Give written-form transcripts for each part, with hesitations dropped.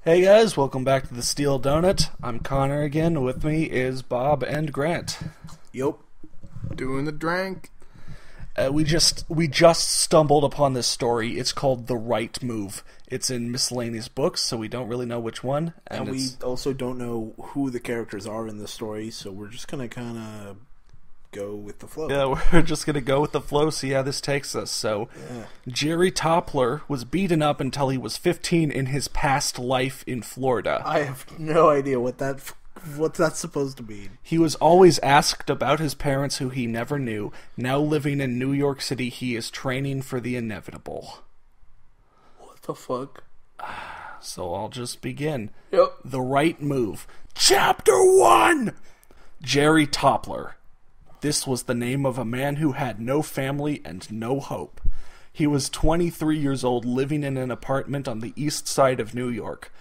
Hey guys, welcome back to the Steel Donut. I'm Connor again. With me is Bob and Grant. Yup. Doing the drank. We just stumbled upon this story. It's called The Right Move. It's in miscellaneous books, so we don't really know which one. And we also don't know who the characters are in the story, so we're just gonna kind of go with the flow. Yeah, we're just gonna go with the flow, see how this takes us. So, Jerry Toppler was beaten up until he was 15 in his past life in Florida. I have no idea what that's supposed to mean. He was always asked about his parents who he never knew. Now living in New York City, he is training for the inevitable. What the fuck? So I'll just begin. Yep. The Right Move. Chapter 1! Jerry Toppler. This was the name of a man who had no family and no hope. He was 23 years old, living in an apartment on the east side of New York.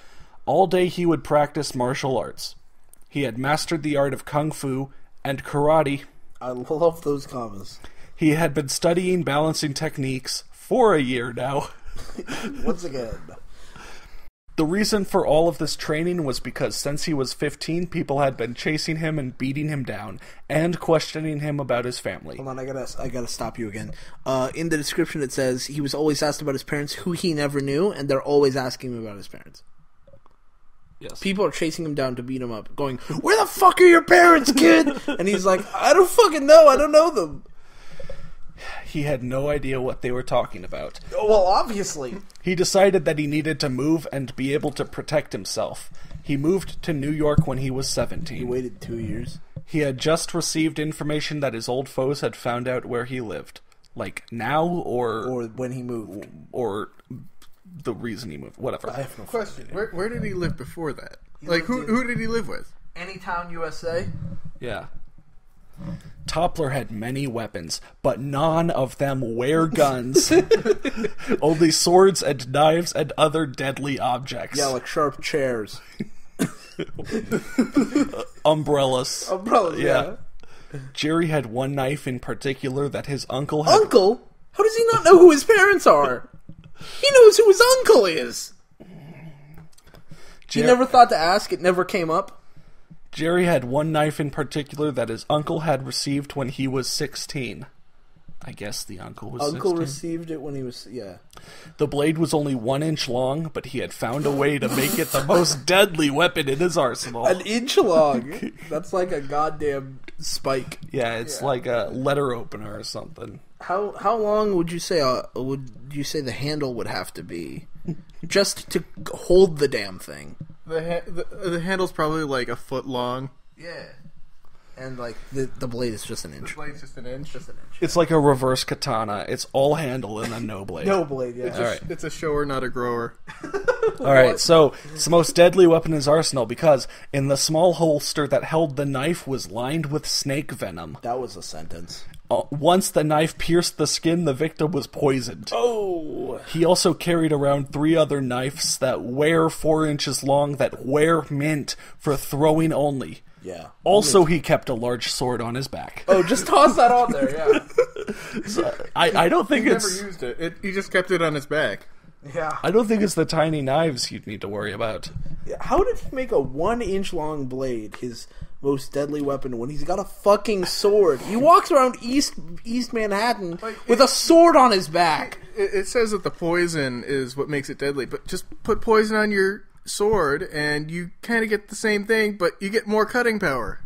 All day he would practice martial arts. He had mastered the art of kung fu and karate. I love those commas. He had been studying balancing techniques for a year now. Once again. The reason for all of this training was because since he was 15, people had been chasing him and beating him down, and questioning him about his family. Hold on, I gotta stop you again. In the description it says he was always asked about his parents who he never knew, and they're always asking him about his parents. Yes. People are chasing him down to beat him up, going, "Where the fuck are your parents, kid?" And he's like, "I don't fucking know, I don't know them." He had no idea what they were talking about. Well, obviously. He decided that he needed to move and be able to protect himself. He moved to New York when he was 17. He waited 2 years. He had just received information that his old foes had found out where he lived. Like, now, Or when he moved. or the reason he moved. Whatever. I have no Question: Where did he live before that? lived Who did he live with? Anytown, USA? Yeah. Toppler had many weapons, but none of them were guns. Only swords and knives and other deadly objects. Yeah, like sharp chairs. Umbrellas. Umbrellas, yeah. Jerry had one knife in particular that his uncle had... Uncle? How does he not know who his parents are? He knows who his uncle is. He never thought to ask, it never came up. Jerry had one knife in particular that his uncle had received when he was 16. I guess the uncle was 16. Uncle received it when he was, yeah. The blade was only 1 inch long, but he had found a way to make it the most deadly weapon in his arsenal. An inch long? That's like a goddamn spike. Yeah, it's like a letter opener or something. How long would you say the handle would have to be just to hold the damn thing? The handle's probably like a foot long. Yeah. And like the blade is just an inch. The blade's just an inch. It's like a reverse katana. It's all handle and then no blade. No blade, yeah. It's a shower, not a grower. Alright, so it's the most deadly weapon in his arsenal because in the small holster that held the knife was lined with snake venom. That was a sentence. Once the knife pierced the skin, the victim was poisoned. Oh! He also carried around 3 other knives that were 4 inches long that were meant for throwing only. Yeah. Also, he kept a large sword on his back. Oh, just toss that on there, yeah. So, I don't think He it's... never used it. He just kept it on his back. Yeah. I don't think it's the tiny knives you'd need to worry about. How did he make a 1 inch long blade his most deadly weapon when he's got a fucking sword? He walks around East Manhattan with a sword on his back. It says that the poison is what makes it deadly, but just put poison on your sword and you kind of get the same thing, but you get more cutting power.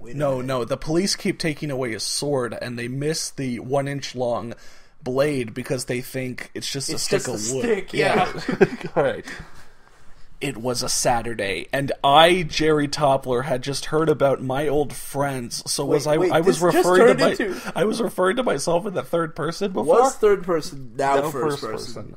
No, the police keep taking away his sword and they miss the 1 inch long blade because they think it's just a stick of wood. Stick, yeah. Alright. It was a Saturday, and I, Jerry Toppler, had just heard about my old friends. So I was referring to myself in the third person before. Was third person, now first person.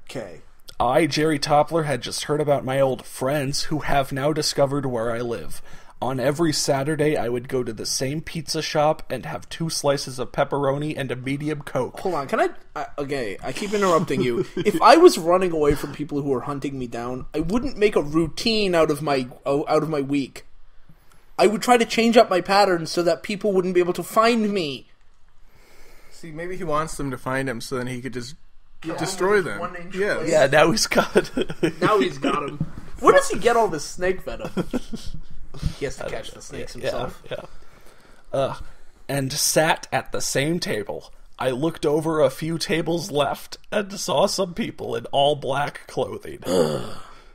Okay. I, Jerry Toppler, had just heard about my old friends who have now discovered where I live. On every Saturday, I would go to the same pizza shop and have 2 slices of pepperoni and a medium Coke. Hold on, can I keep interrupting you. If I was running away from people who were hunting me down, I wouldn't make a routine out of my week. I would try to change up my patterns so that people wouldn't be able to find me. See, maybe he wants them to find him so then he could just destroy them. Yeah. Yeah, now he's got... Now he's got him. Where does he get all this snake venom? He has to catch the snakes himself. Yeah. And sat at the same table. I looked over a few tables left and saw some people in all black clothing.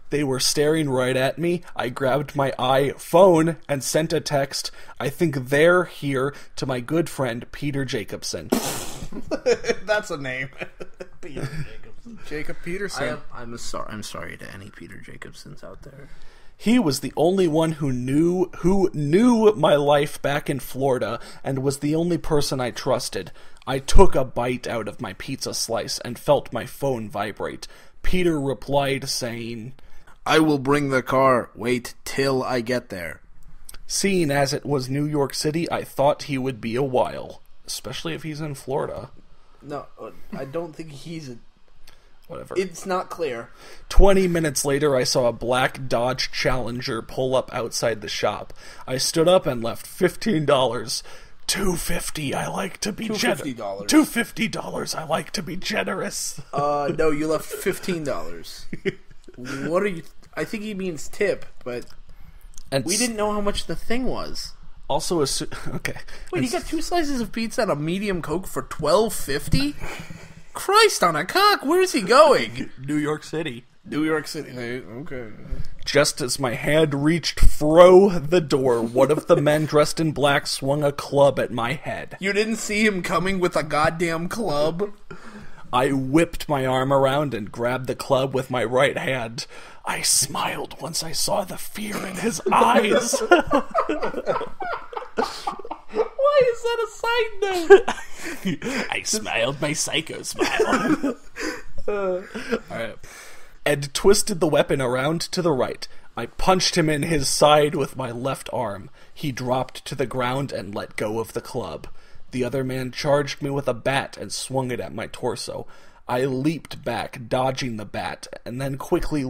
They were staring right at me. I grabbed my iPhone and sent a text, "I think they're here," to my good friend Peter Jacobson. That's a name. Peter Jacobson. Jacob Peterson. I'm sorry to any Peter Jacobsons out there. He was the only one who knew my life back in Florida and was the only person I trusted. I took a bite out of my pizza slice and felt my phone vibrate. Peter replied saying, "I will bring the car. Wait till I get there." Seeing as it was New York City, I thought he would be a while. Especially if he's in Florida. No, I don't think he's Whatever. It's not clear. 20 minutes later, I saw a black Dodge Challenger pull up outside the shop. I stood up and left $15. $250. I like to be generous. $250. $250. I like to be generous. No, you left $15. What are you? I think he means tip, but And we didn't know how much the thing was. Also, okay. Wait, you got 2 slices of pizza and a medium Coke for $12.50? Christ on a cock! Where's he going? New York City. New York City. Okay. Just as my hand reached fro the door, one of the men dressed in black swung a club at my head. You didn't see him coming with a goddamn club? I whipped my arm around and grabbed the club with my right hand. I smiled once I saw the fear in his eyes. Why is that a side note? I smiled my psycho smile. Alright. Ed twisted the weapon around to the right. I punched him in his side with my left arm. He dropped to the ground and let go of the club. The other man charged me with a bat and swung it at my torso. I leaped back, dodging the bat, and then quickly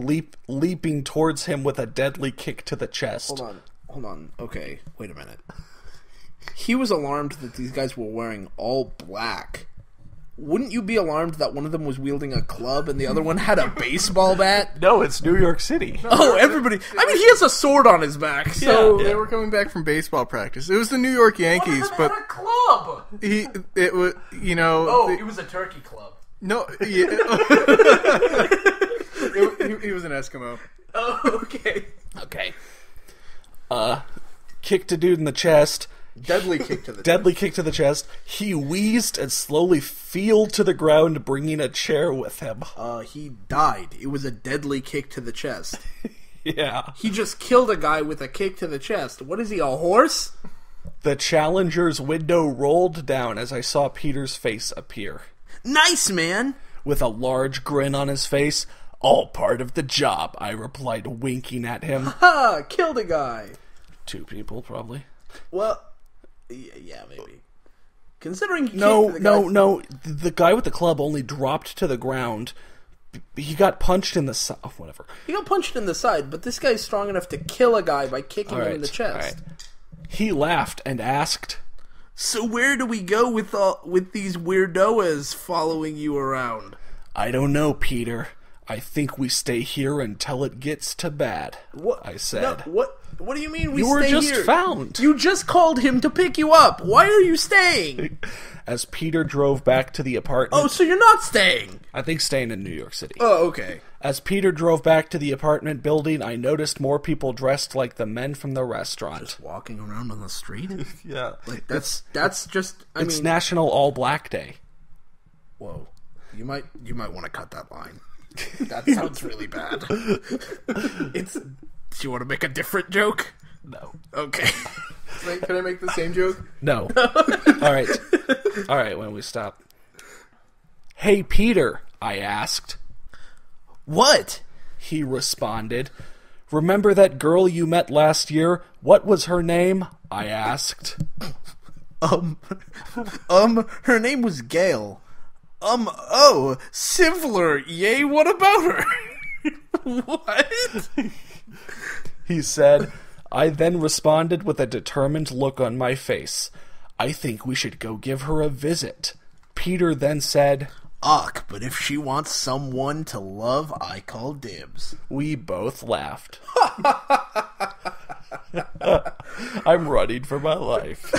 leaping towards him with a deadly kick to the chest. Hold on. Okay, wait a minute. He was alarmed that these guys were wearing all black. Wouldn't you be alarmed that one of them was wielding a club and the other one had a baseball bat? No, it's New York City. Oh, everybody. I mean, he has a sword on his back, so... They were coming back from baseball practice. It was the New York Yankees, but... had a club? It was, you know... Oh, it was a turkey club. No, yeah. he was an Eskimo. Oh, okay. Okay. Kicked a dude in the chest. Deadly kick to the Deadly kick to the chest. He wheezed and slowly fell to the ground, bringing a chair with him. He died. It was a deadly kick to the chest. Yeah. He just killed a guy with a kick to the chest. What is he, a horse? The Challenger's window rolled down as I saw Peter's face appear. Nice, man! With a large grin on his face. All part of the job, I replied, winking at him. Ha! Killed a guy. 2 people, probably. Well... Yeah, maybe. Considering he No. The guy with the club only dropped to the ground. He got punched in the side. Oh, whatever. He got punched in the side, but this guy's strong enough to kill a guy by kicking him in the chest. Right. He laughed and asked, "So where do we go with these weirdoas following you around?" "I don't know, Peter. I think we stay here until it gets to bad." What? I said. No, what do you mean we You were stay just here? found. You just called him to pick you up. Why are you staying? As Peter drove back to the apartment... Oh, so you're not staying? I think staying in New York City. Oh, okay. As Peter drove back to the apartment building, I noticed more people dressed like the men from the restaurant. Just walking around on the street? Yeah. Like, that's just... It's National All Black Day. Whoa. You might want to cut that line. That sounds really bad. Do you want to make a different joke? No. Okay. Can I make the same joke? No. All right, when we stop. "Hey, Peter," I asked. What? He responded. "Remember that girl you met last year? What was her name?" I asked. Her name was Gail. Sivler, yay, what about her? What? He said. I then responded with a determined look on my face. "I think we should go give her a visit." Peter then said, Ugh, but if she wants someone to love, I call dibs. We both laughed. I'm running for my life.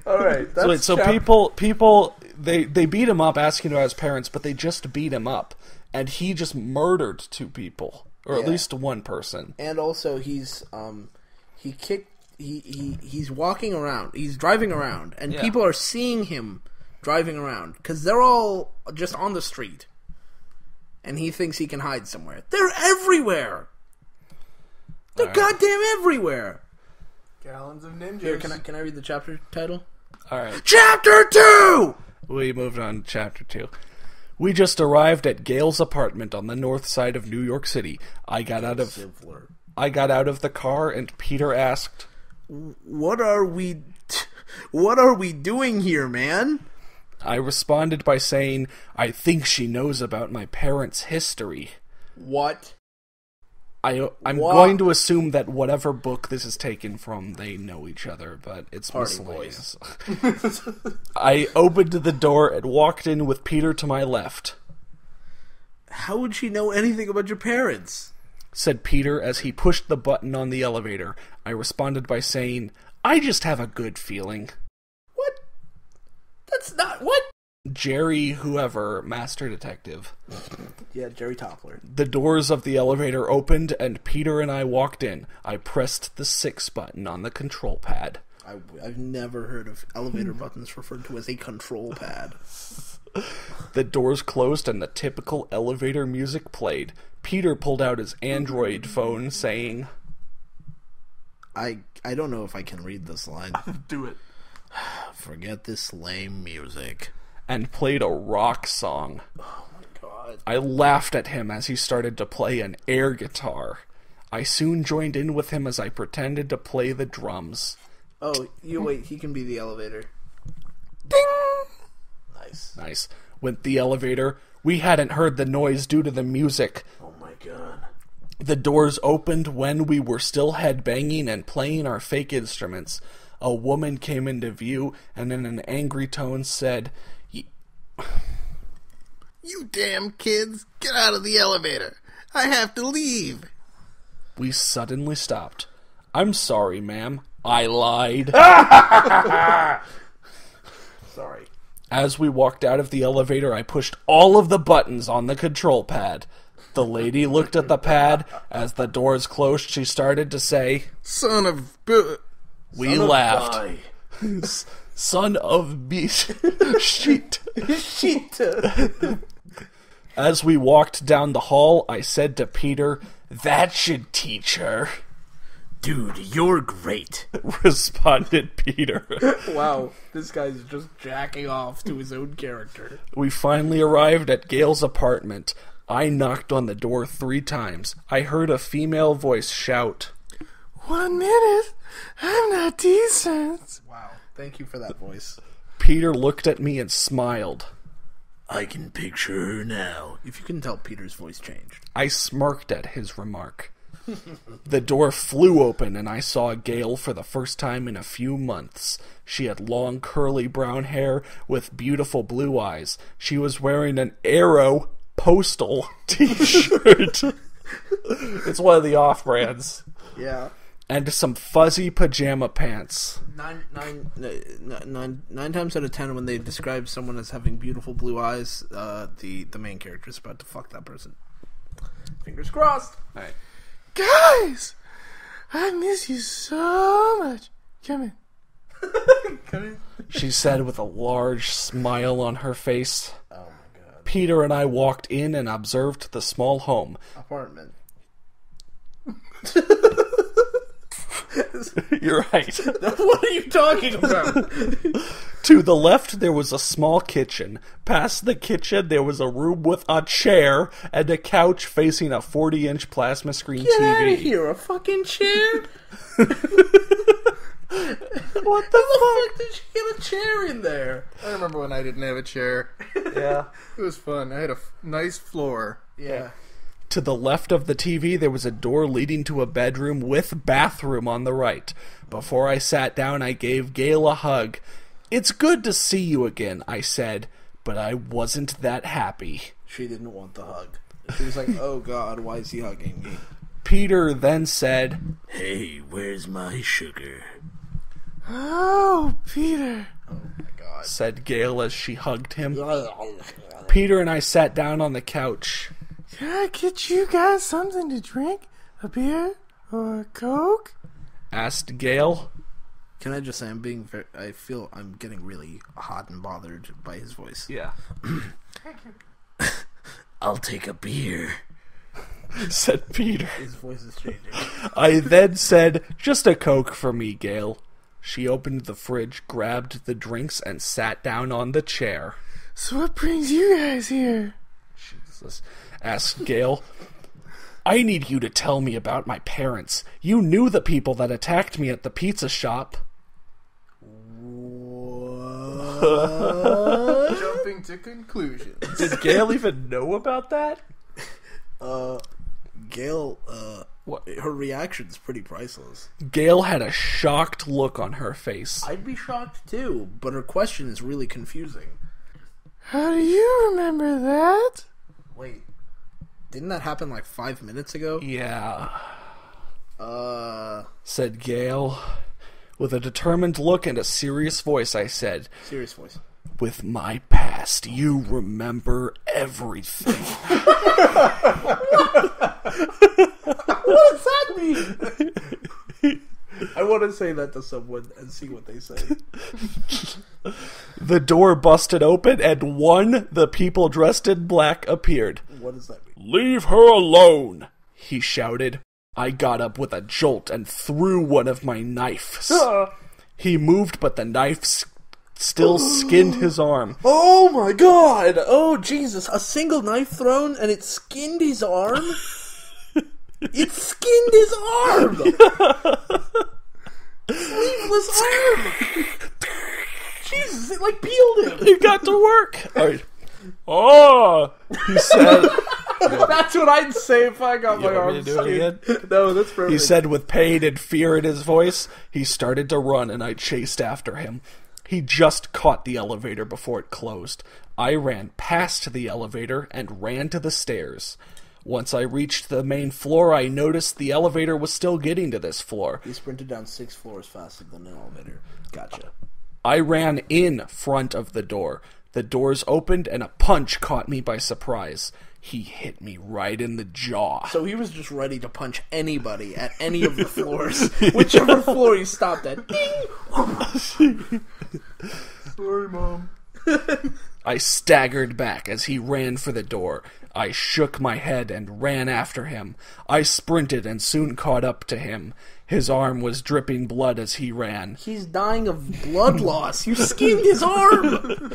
All right. So people, they beat him up asking about his parents, but they just beat him up, and he just murdered 2 people, or at least 1 person. And also, he's walking around, he's driving around, and people are seeing him driving around because they're all just on the street, and he thinks he can hide somewhere. They're everywhere. They're goddamn everywhere. Gallons of ninjas. Here, can I read the chapter title? All right. Chapter 2! We moved on to chapter 2. We just arrived at Gail's apartment on the north side of New York City. I got out of the car, and Peter asked, What are we doing here, man? I responded by saying, I think she knows about my parents' history. What? I'm going to assume that whatever book this is taken from, they know each other, but it's miscellaneous. I opened the door and walked in with Peter to my left. How would she know anything about your parents? Said Peter as he pushed the button on the elevator. I responded by saying, I just have a good feeling. What? That's not... What? Jerry, whoever, master detective. Yeah, Jerry Toppler. The doors of the elevator opened, and Peter and I walked in. I pressed the 6 button on the control pad. I've never heard of elevator buttons referred to as a control pad. The doors closed, and the typical elevator music played. Peter pulled out his Android phone, saying, I don't know if I can read this line. Do it. Forget this lame music. And played a rock song. Oh my god. I laughed at him as he started to play an air guitar. I soon joined in with him as I pretended to play the drums. Oh, you wait, he can be the elevator. Ding! Nice. Went the elevator. We hadn't heard the noise due to the music. Oh my god. The doors opened when we were still headbanging and playing our fake instruments. A woman came into view and in an angry tone said, You damn kids, get out of the elevator. I have to leave. We suddenly stopped. I'm sorry, ma'am. I lied. Sorry. As we walked out of the elevator, I pushed all of the buttons on the control pad. The lady looked at the pad. As the doors closed, she started to say, Son of... We laughed. Son of beast. Shit. Shit. As we walked down the hall, I said to Peter, that should teach her. Dude, you're great. Responded Peter. Wow, this guy's just jacking off to his own character. We finally arrived at Gail's apartment. I knocked on the door 3 times. I heard a female voice shout, 1 minute. I'm not decent. Wow, thank you for that voice. Peter looked at me and smiled. I can picture her now. If you can tell, Peter's voice changed. I smirked at his remark. The door flew open and I saw Gail for the first time in a few months. She had long curly brown hair with beautiful blue eyes. She was wearing an Arrow Postal t-shirt. It's one of the off-brands. Yeah. And some fuzzy pajama pants. Nine times out of 10 when they describe someone as having beautiful blue eyes, the main character is about to fuck that person. Fingers crossed. All right. Guys, I miss you so much. Come in. Come in. She said with a large smile on her face. Oh my god. Peter and I walked in and observed the small home. Apartment. You're right. What are you talking about? To the left, there was a small kitchen. Past the kitchen, there was a room with a chair and a couch facing a 40-inch plasma screen Get TV. out of here, a fucking chair? What the fuck did you get a chair in there? I remember when I didn't have a chair. Yeah. It was fun. I had a nice floor. Yeah. To the left of the TV, there was a door leading to a bedroom with bathroom on the right. Before I sat down, I gave Gail a hug. It's good to see you again, I said, but I wasn't that happy. She didn't want the hug. She was like, oh God, why is he hugging me? Peter then said, Hey, where's my sugar? Oh, Peter. Oh my God. said Gail as she hugged him. Peter and I sat down on the couch. Can I get you guys something to drink? A beer? Or a Coke? Asked Gail. Can I just say I feel I'm getting really hot and bothered by his voice. Yeah. I'll take a beer. Said Peter. His voice is changing. I then said, just a Coke for me, Gail. She opened the fridge, grabbed the drinks, and sat down on the chair. So what brings you guys here? Jesus, asked Gail. I need you to tell me about my parents. You knew the people that attacked me at the pizza shop. Jumping to conclusions. Did Gail even know about that? Gail, her reaction's pretty priceless. Gail had a shocked look on her face. I'd be shocked too, but her question is really confusing. How do you remember that? Wait, didn't that happen like 5 minutes ago? Yeah, said Gail. With a determined look and a serious voice, I said, Serious voice. with my past, you remember everything. What does that mean? I want to say that to someone and see what they say. The door busted open and the people dressed in black appeared. What does that mean? Leave her alone, he shouted. I got up with a jolt and threw one of my knives. He moved, but the knife still skinned his arm. Oh my God! Oh Jesus! A single knife thrown and it skinned his arm? It skinned his arm! Sleeveless arm! Jesus, it like peeled him! He got to work. Oh, he said. That's what I'd say if I got my want me arm to do it skinned. again? No, that's perfect. He said with pain and fear in his voice. He started to run and I chased after him. He just caught the elevator before it closed. I ran past the elevator and ran to the stairs. Once I reached the main floor, I noticed the elevator was still getting to this floor. He sprinted down 6 floors faster than an elevator. Gotcha. I ran in front of the door. The doors opened and a punch caught me by surprise. He hit me right in the jaw. So he was just ready to punch anybody at any of the floors. Whichever floor he stopped at. Ding! Sorry, Mom. I staggered back as he ran for the door. I shook my head and ran after him. I sprinted and soon caught up to him. His arm was dripping blood as he ran. He's dying of blood loss. You skinned his arm!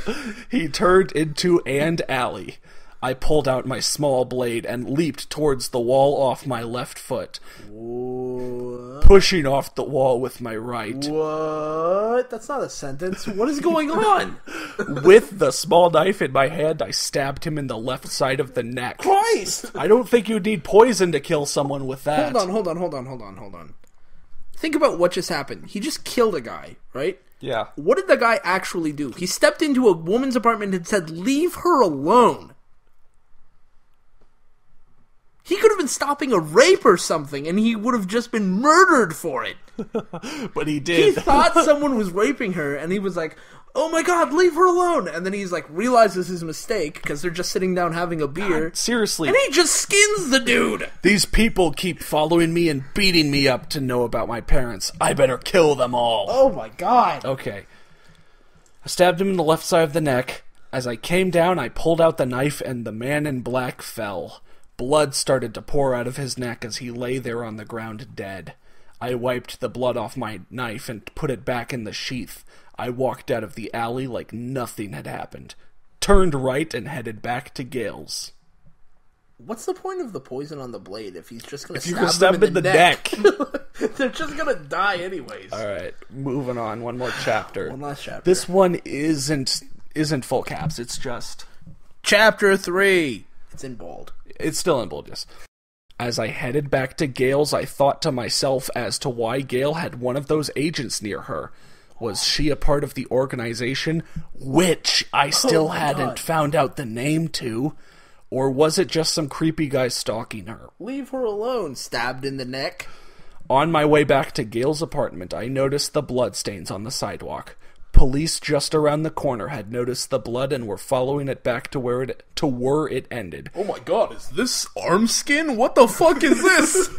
He turned into an alley. I pulled out my small blade and leaped towards the wall off my left foot, pushing off the wall with my right. What? That's not a sentence. What is going on? With the small knife in my hand, I stabbed him in the left side of the neck. Christ! I don't think you need poison to kill someone with that. Hold on. Think about what just happened. He just killed a guy, right? Yeah. What did the guy actually do? He stepped into a woman's apartment and said, "Leave her alone." He could have been stopping a rape or something, and he would have just been murdered for it. But he He did. thought someone was raping her, and he was like, "Oh my God, leave her alone!" And then he's like, realizes his mistake because they're just sitting down having a beer, Seriously. and he just skins the dude. These people keep following me and beating me up to know about my parents. I better kill them all. Oh my God! Okay. I stabbed him in the left side of the neck. As I came down, I pulled out the knife and the man in black fell. Blood started to pour out of his neck as he lay there on the ground dead. I wiped the blood off my knife and put it back in the sheath. I walked out of the alley like nothing had happened. Turned right and headed back to Gail's. What's the point of the poison on the blade if he's just going to You stab them in the neck? neck. They're just going to die anyways. Alright, moving on. One more chapter. One last chapter. This one isn't full caps. It's just... Chapter 3. It's in bold. It's still in bold, yes. As I headed back to Gail's, I thought to myself as to why Gail had one of those agents near her. Was she a part of the organization, which I still hadn't found out the name to? Or was it just some creepy guy stalking her? Leave her alone, stabbed in the neck. On my way back to Gail's apartment, I noticed the bloodstains on the sidewalk. Police just around the corner had noticed the blood and were following it back to where it ended. Oh my god, is this arm skin? What the fuck is this?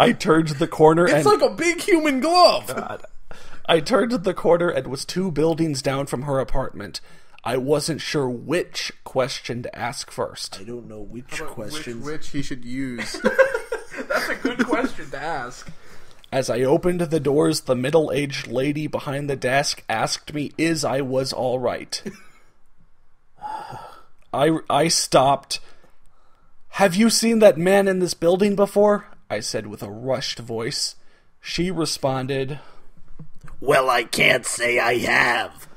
I turned the corner It's like a big human glove. I turned the corner and was 2 buildings down from her apartment. I wasn't sure which question to ask first. I don't know which questions. Which he should use. That's a good question to ask. As I opened the doors, the middle-aged lady behind the desk asked me is I was all right. I stopped. Have you seen that man in this building before? I said with a rushed voice. She responded, Well, I can't say I have.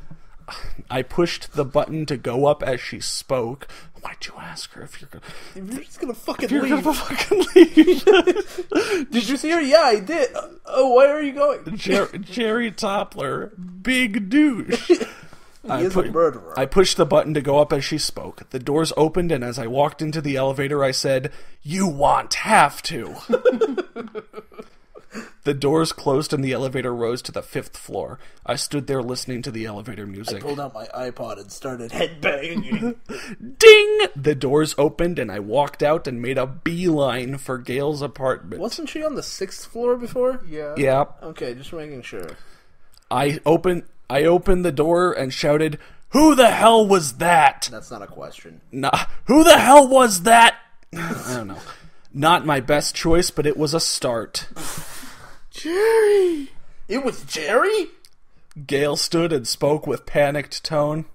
I pushed the button to go up as she spoke. Why'd you ask her if you're gonna... You're just gonna fucking You're leave. gonna fucking leave. Did you see her? Yeah, I did. Oh, where are you going? Jerry Toppler, big douche. He is a murderer. I pushed the button to go up as she spoke. The doors opened, and as I walked into the elevator, I said, "You want have to." The doors closed and the elevator rose to the 5th floor. I stood there listening to the elevator music. I pulled out my iPod and started headbanging. Ding! The doors opened and I walked out and made a beeline for Gail's apartment. Wasn't she on the 6th floor before? Yeah. Yeah. Okay, just making sure. I opened the door and shouted, "Who the hell was that?" That's not a question. Nah, who the hell was that? I don't know. Not my best choice, but it was a start. Jerry! It was Jerry? Gail stood and spoke with panicked tone.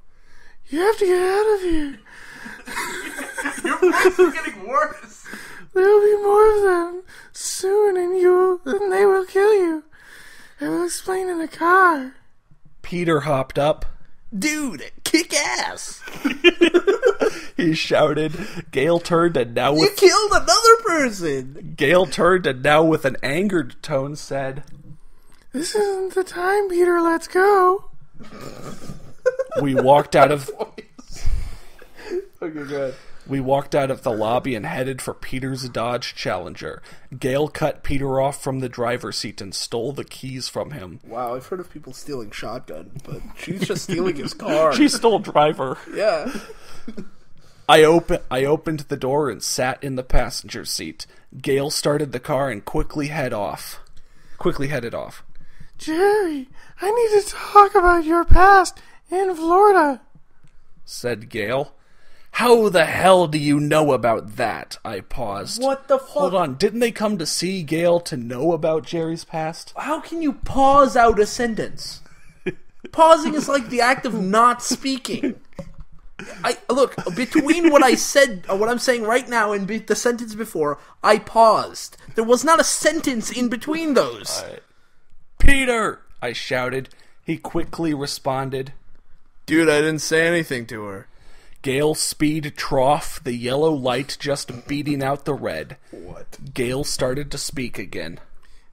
You have to get out of here. Your voice is getting worse. There'll be more of them soon, and they will kill you. I will explain in the car. Peter hopped up. Dude, kick ass. He shouted. Gail turned and now You killed another person. Gail turned and now with an angered tone said, This isn't the time, Peter. Let's go. We walked out of... Okay, good. We walked out of the lobby and headed for Peter's Dodge Challenger. Gail cut Peter off from the driver's seat and stole the keys from him. Wow, I've heard of people stealing shotgun, but she's just stealing his car. She stole driver. Yeah. I opened the door and sat in the passenger seat. Gail started the car and quickly headed off. Jerry, I need to talk about your past in Florida, said Gail. How the hell do you know about that? I paused. What the fuck? Hold on, didn't they come to see Gail to know about Jerry's past? How can you pause out a sentence? Pausing is like the act of not speaking. Look, between what I said, or what I'm saying right now, and the sentence before, I paused. There was not a sentence in between those. Peter! I shouted. He quickly responded. Dude, I didn't say anything to her. Gail speed trough, the yellow light just beating out the red. What? Gail started to speak again.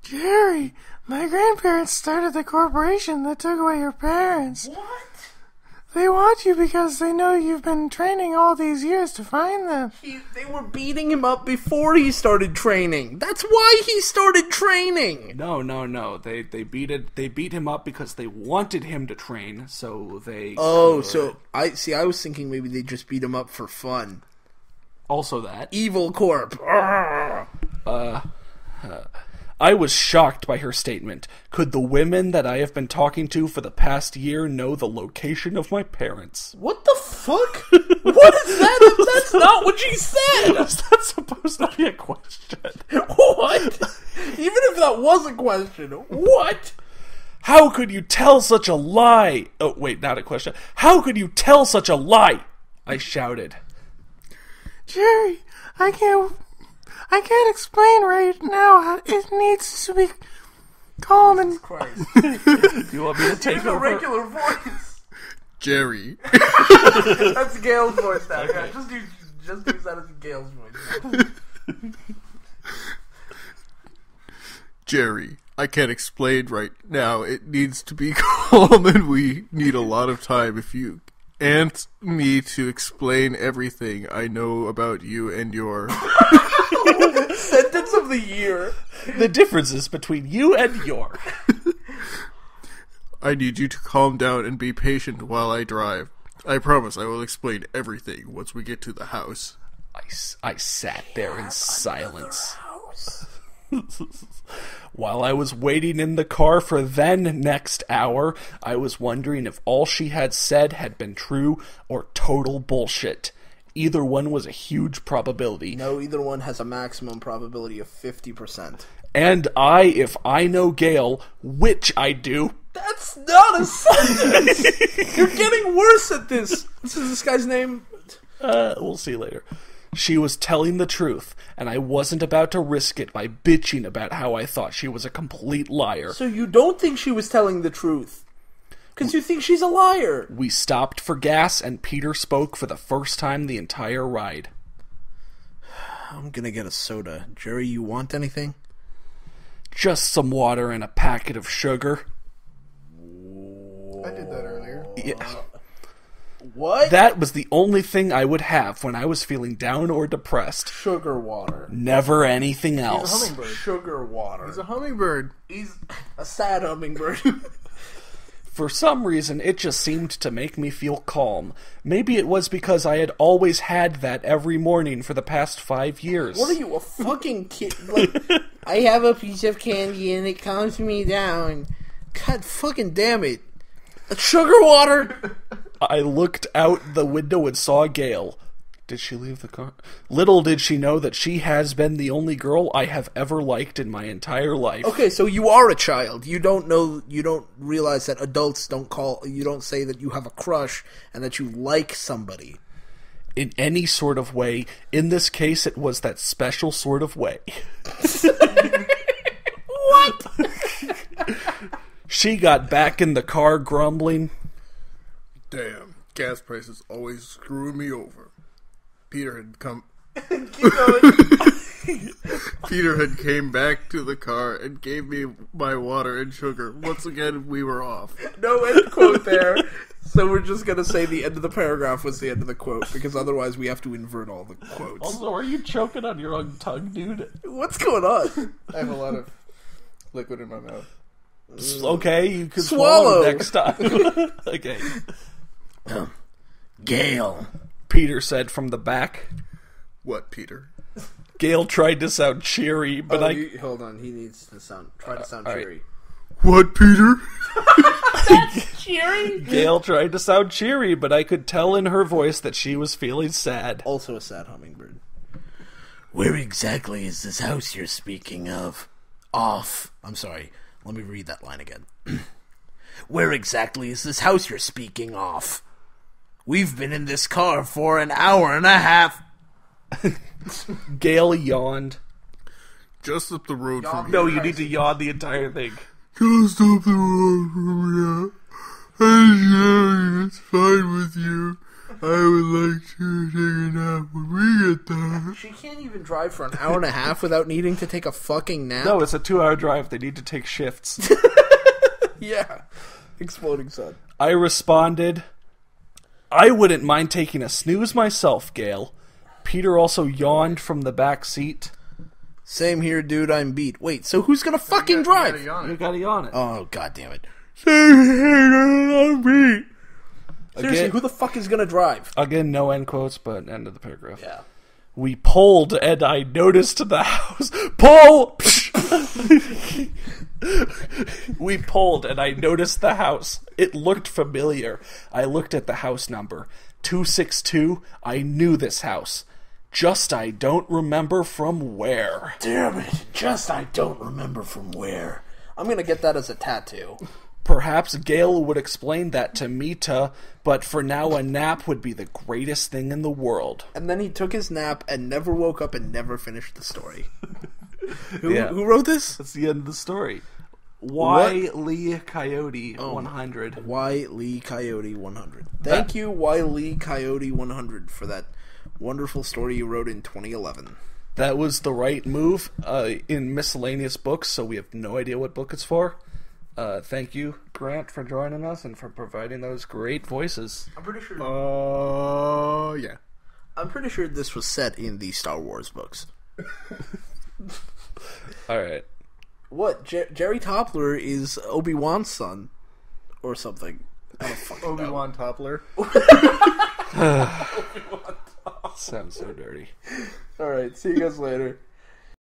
Jerry, my grandparents started the corporation that took away your parents. What? They want you because they know you've been training all these years to find them. They were beating him up before he started training. That's why he started training. No. They beat him up because they wanted him to train, so they... Oh, so I was thinking maybe they just beat him up for fun. Also that. Evil Corp. I was shocked by her statement. Could the women that I have been talking to for the past year know the location of my parents? What the fuck? What is that? That's not what she said. Is that supposed to be a question? What? Even if that was a question, what? How could you tell such a lie? Oh, wait, not a question. How could you tell such a lie? I shouted. Jerry, I can't explain right now how it needs to be calm and... Christ. You want me to take over? a regular voice. Jerry. That's Gail's voice now. Okay. Just use that as Gail's voice. Jerry, I can't explain right now. It needs to be calm, and we need a lot of time. If you ask me to explain everything I know about you and your... Sentence of the year. The differences between you and your. I need you to calm down and be patient while I drive. I promise I will explain everything once we get to the house. I sat there in silence. While I was waiting in the car for then next hour, I was wondering if all she had said had been true or total bullshit. Either one was a huge probability. No, either one has a maximum probability of 50%. And if I know Gale, which I do... That's not a sentence! You're getting worse at this! What's this guy's name? We'll see later. She was telling the truth, and I wasn't about to risk it by bitching about how I thought she was a complete liar. So you don't think she was telling the truth? Because you think she's a liar! We stopped for gas, and Peter spoke for the first time the entire ride. I'm gonna get a soda. Jerry, you want anything? Just some water and a packet of sugar. I did that earlier. Yeah. What? That was the only thing I would have when I was feeling down or depressed. Sugar water. Never anything He's a else. hummingbird. Sugar water. He's a hummingbird. He's a sad hummingbird. For some reason, it just seemed to make me feel calm. Maybe it was because I had always had that every morning for the past 5 years. What are you, a fucking kid? Like, I have a piece of candy and it calms me down. God fucking damn it. Sugar water! I looked out the window and saw Gale. Did she leave the car? Little did she know that she has been the only girl I have ever liked in my entire life. Okay, so you are a child. You don't realize that adults you don't say that you have a crush and that you like somebody. In any sort of way. In this case, it was that special sort of way. What? She got back in the car grumbling. Damn, gas prices always screw me over. Peter had come... Keep going. Peter had came back to the car and gave me my water and sugar. Once again, we were off. No end quote there. So we're just going to say the end of the paragraph was the end of the quote, because otherwise we have to invert all the quotes. Also, are you choking on your own tongue, dude? What's going on? I have a lot of liquid in my mouth. Okay, you can Swallow. swallow next time. Okay. Gale. Peter said from the back. What, Peter? Gale tried to sound cheery, but Hold on, he needs to try to sound all right. cheery. What, Peter? Cheery? Gale tried to sound cheery, but I could tell in her voice that she was feeling sad. Also a sad hummingbird. Where exactly is this house you're speaking of? I'm sorry. Let me read that line again. Where exactly is this house you're speaking of? We've been in this car for an hour and a half. Gale yawned. Just up the road from here. No, you need to yawn the entire thing. Just up the road from here. It's fine with you. I would like to take a nap when we get there. She can't even drive for an hour and a half without needing to take a fucking nap. No, it's a 2-hour drive. They need to take shifts. Yeah. Exploding sun. I responded, I wouldn't mind taking a snooze myself, Gale. Peter also yawned from the back seat. Same here, dude. I'm beat. Wait, so who's gonna fucking drive? You gotta yawn it. Oh, god damn it. I'm beat. Seriously, who the fuck is gonna drive? Again, no end quotes, but end of the paragraph. Yeah. We pulled, and I noticed the house. Pull! We pulled, and I noticed the house. It looked familiar. I looked at the house number. 262. I knew this house. Just I don't remember from where. Damn it. Just I don't remember from where. I'm gonna get that as a tattoo. Perhaps Gale would explain that to Mita, but for now a nap would be the greatest thing in the world. And then he took his nap and never woke up and never finished the story. Who wrote this? That's the end of the story. Y. Lee Coyote 100. Y. Lee Coyote 100. Thank you, Y. Lee Coyote 100, for that wonderful story you wrote in 2011. That was the right move in miscellaneous books, so we have no idea what book it's for. Thank you, Grant, for joining us and for providing those great voices. I'm pretty sure. Yeah. I'm pretty sure this was set in the Star Wars books. All right. What? Jerry Toppler is Obi-Wan's son, or something. I don't fucking know. Obi-Wan Toppler. Sounds so dirty. All right. See you guys later.